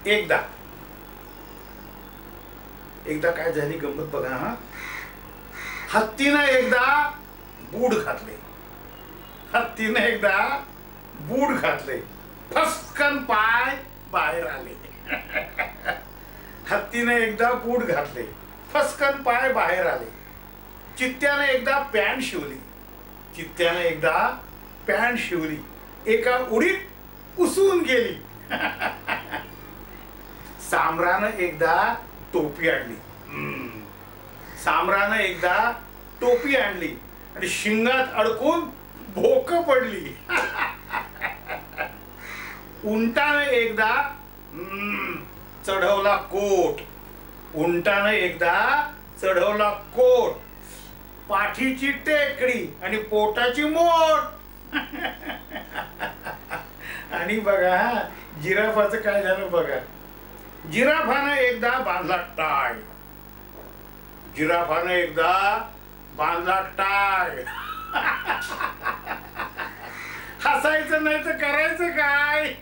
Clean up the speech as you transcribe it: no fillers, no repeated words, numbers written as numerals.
एकदा एकदा काय झाली गंमत बघा. हा, हत्तीनं एकदा बूट घातले. हत्तीनं एकदा बूट घातले, फस्कन पाय बाहेर आले. हत्तीने एकदा बूट घातले, फस्कन पाय बाहेर आले. चित्त्याने एकदा पॅन्ट शिवली. चित्त्याने एकदा पॅन्ट शिवली, एका उडीत पुसून गेली. सांबरानं एकदा टोपी आणली. सांबरानं एकदा टोपी आणली आणि शिंगात अडकून भोक पडली. उंटाने एकदा चढवला कोट. उंटाने एकदा चढवला कोट, पाठीची टेकडी आणि पोटाची मोठ. आणि बघा जिराफाचं काय झालं बघा. जिराफानं एकदा बांधला टाय. जिराफानं एकदा बांधला टाय. हसायचं नाही तर करायचं काय.